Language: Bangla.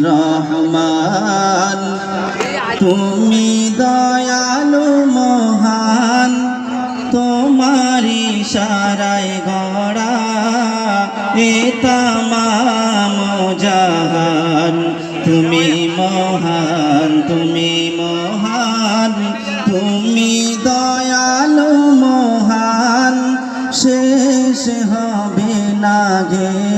রহমান তুমি দয়ালু মহান, তোমারি ইশারায় গড়া এ তামাম জাহান। তুমি মহান, তুমি মহান, তুমি দয়ালু মহান, শেষ হবে না গে